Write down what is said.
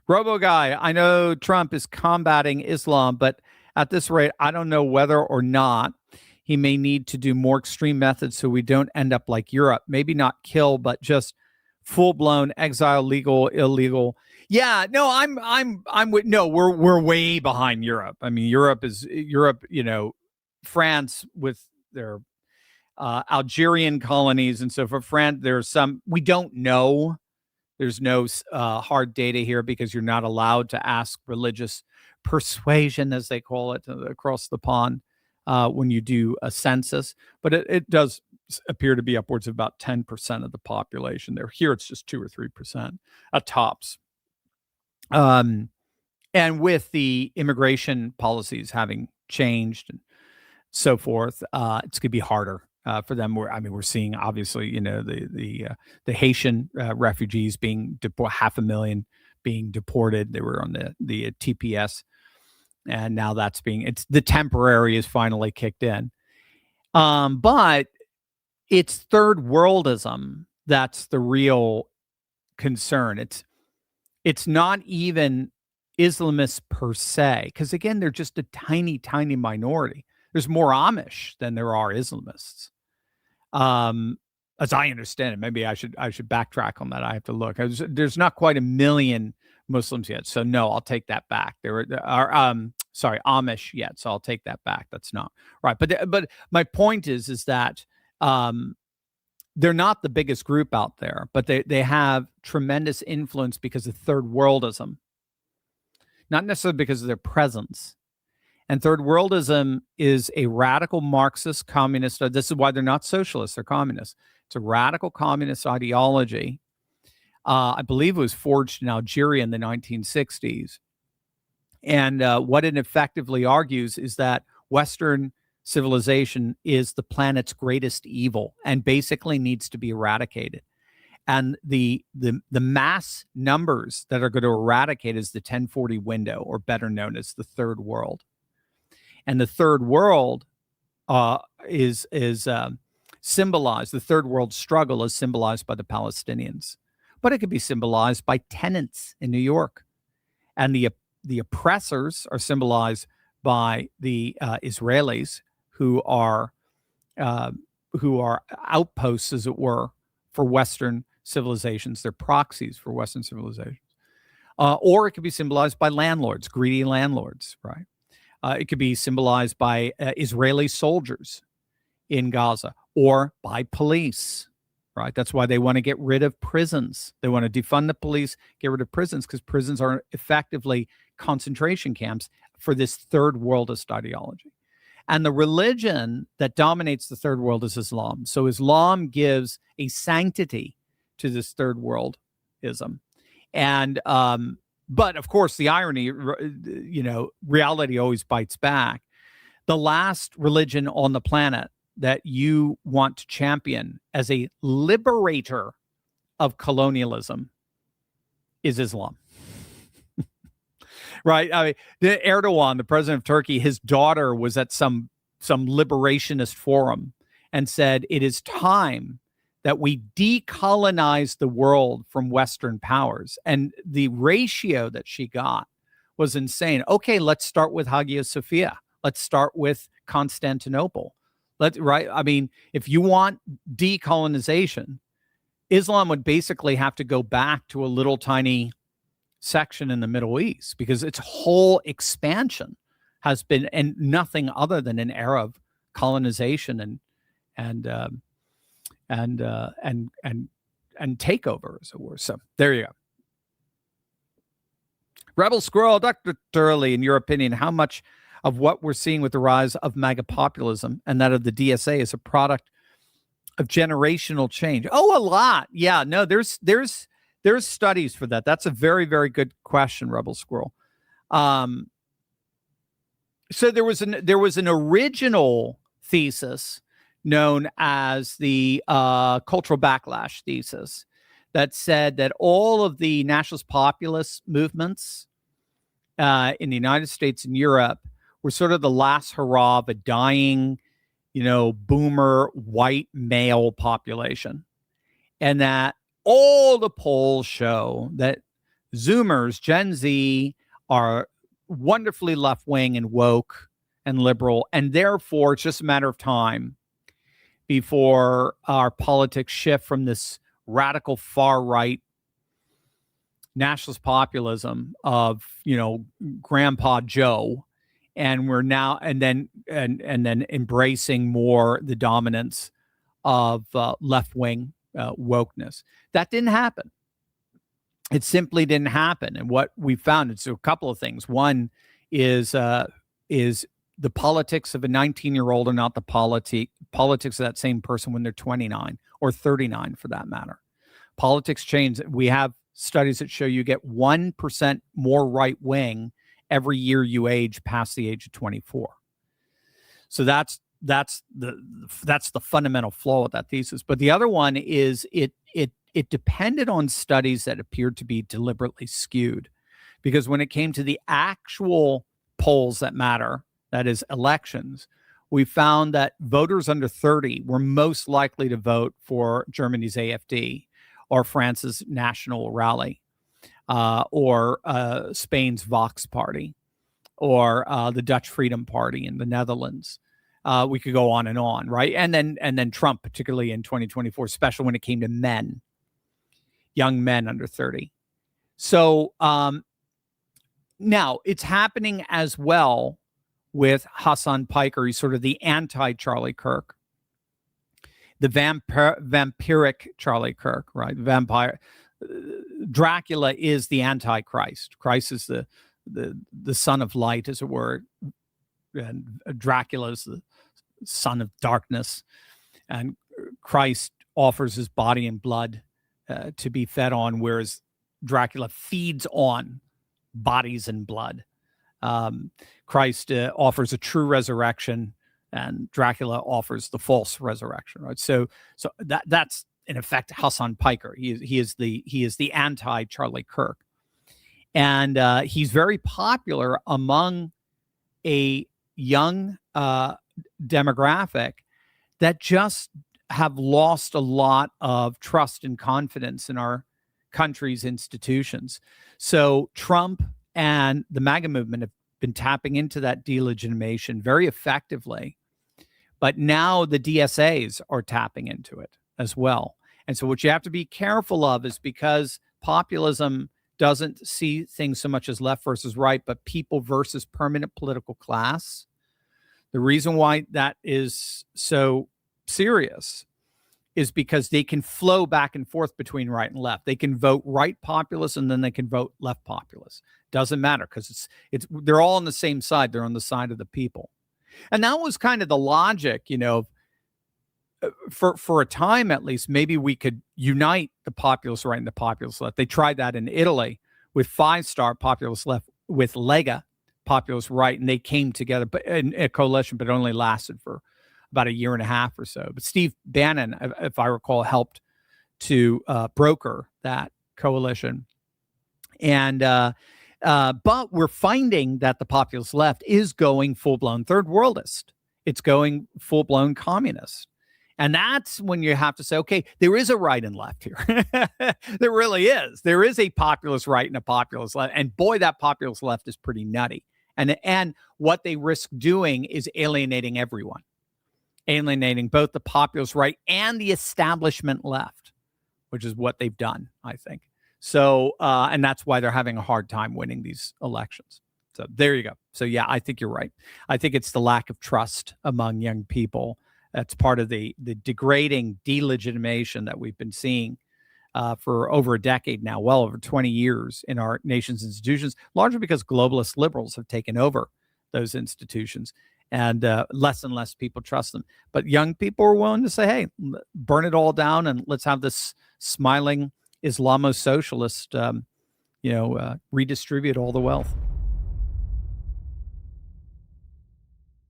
Robo Guy, I know Trump is combating Islam, but at this rate, I don't know whether or not he may need to do more extreme methods so we don't end up like Europe. Maybe not kill, but just full blown exile, legal, illegal. Yeah, no, I'm with no. We're way behind Europe. I mean, Europe. France with their Algerian colonies and so for France, there's some we don't know. There's no hard data here because you're not allowed to ask religious persuasion, as they call it, across the pond when you do a census. But it does appear to be upwards of about 10% of the population there. Here, it's just 2 or 3% at tops. And with the immigration policies having changed and so forth, it's going to be harder for them. We're seeing obviously, the Haitian refugees being 500,000 being deported. They were on the TPS, and now it's the temporary is finally kicked in. But it's third worldism that's the real concern. It's not even Islamists per se, because again, they're just a tiny, tiny minority. There's more Amish than there are Islamists. As I understand it, maybe I should backtrack on that. I have to look. There's not quite 1 million Muslims yet, so no, I'll take that back. There are Amish yet, so I'll take that back. That's not right. But my point is that they're not the biggest group out there, but they have tremendous influence because of third worldism, not necessarily because of their presence. And third worldism is a radical Marxist communist. This is why they're not socialists, they're communists. It's a radical communist ideology. I believe it was forged in Algeria in the 1960s. And what it effectively argues is that Western civilization is the planet's greatest evil and basically needs to be eradicated. And the mass numbers that are going to eradicate is the 1040 window, or better known as the third world. And the third world is symbolized. The third world struggle is symbolized by the Palestinians, but it could be symbolized by tenants in New York, and the oppressors are symbolized by the Israelis, who are outposts, as it were, for Western civilizations. They're proxies for Western civilizations, or it could be symbolized by landlords, greedy landlords, right? It could be symbolized by Israeli soldiers in Gaza, or by police, right? That's why they want to get rid of prisons. They want to defund the police, get rid of prisons, because prisons are effectively concentration camps for this third worldist ideology. And the religion that dominates the third world is Islam. So Islam gives a sanctity to this third worldism. And but of course, the irony, reality always bites back. The last religion on the planet that you want to champion as a liberator of colonialism is Islam. Right? I mean, Erdogan, the president of Turkey, his daughter was at some liberationist forum and said, it is time that we decolonize the world from Western powers. And the ratio that she got was insane. Okay, let's start with Hagia Sophia. Let's start with Constantinople. Right? I mean, if you want decolonization, Islam would basically have to go back to a little tiny section in the Middle East, because its whole expansion has been and nothing other than an era of colonization and takeover, as it were. So there you go. Rebel Squirrel, Dr. Turley, in your opinion, how much of what we're seeing with the rise of MAGA populism and that of the DSA is a product of generational change? Oh, a lot. Yeah, no, there's studies for that. That's a very, very good question, Rebel Squirrel. So there was an original thesis known as the cultural backlash thesis that said that all of the nationalist populist movements in the United States and Europe were sort of the last hurrah of a dying, boomer white male population, and that all the polls show that Zoomers, Gen Z, are wonderfully left-wing and woke and liberal, and therefore it's just a matter of time before our politics shift from this radical far-right nationalist populism of, Grandpa Joe, and we're now and then embracing more the dominance of left-wing wokeness. That didn't happen. It simply didn't happen. And what we found is a couple of things. One is the politics of a 19-year-old are not the politics of that same person when they're 29 or 39, for that matter. Politics change. We have studies that show you get 1% more right wing every year you age past the age of 24. So that's the fundamental flaw with that thesis. But the other one is it depended on studies that appeared to be deliberately skewed, because when it came to the actual polls that matter, that is elections, we found that voters under 30 were most likely to vote for Germany's AfD or France's National Rally or Spain's Vox Party or the Dutch Freedom Party in the Netherlands. We could go on and on, right? And then Trump, particularly in 2024, especially when it came to men, young men under 30. So now it's happening as well with Hasan Piker. He's sort of the anti-Charlie Kirk, the vampiric Charlie Kirk, right? Vampire. Dracula is the Antichrist. Christ is the son of light, as it were. And Dracula is the son of darkness. And Christ offers his body and blood to be fed on, whereas Dracula feeds on bodies and blood. Christ offers a true resurrection, and Dracula offers the false resurrection, right? So that's in effect Hasan Piker. He is the anti-Charlie Kirk, and he's very popular among a young demographic that just have lost a lot of trust and confidence in our country's institutions. So Trump and the MAGA movement have been tapping into that delegitimation very effectively, but now the DSAs are tapping into it as well. And so what you have to be careful of is, because populism doesn't see things so much as left versus right, but people versus permanent political class. The reason why that is so serious is because they can flow back and forth between right and left. They can vote right populist and then they can vote left populist. Doesn't matter, because they're all on the same side. They're on the side of the people. And that was kind of the logic, for a time at least. Maybe we could unite the populist right and the populist left. They tried that in Italy with Five Star populist left with Lega populist right, and they came together but in a coalition, but only lasted for about a year and a half or so. But Steve Bannon, if I recall, helped to broker that coalition. And but we're finding that the populist left is going full-blown third worldist. It's going full-blown communist. And that's when you have to say, okay, there is a right and left here. There really is. There is a populist right and a populist left. And boy, that populist left is pretty nutty. And what they risk doing is alienating everyone, alienating both the populist right and the establishment left, which is what they've done, I think. So, and that's why they're having a hard time winning these elections. So there you go. So yeah, I think you're right. I think it's the lack of trust among young people. That's part of the degrading delegitimation that we've been seeing for over a decade now, well over 20 years in our nation's institutions, largely because globalist liberals have taken over those institutions, and less and less people trust them. But young people are willing to say, hey, burn it all down and let's have this smiling Islamo-socialist, redistribute all the wealth.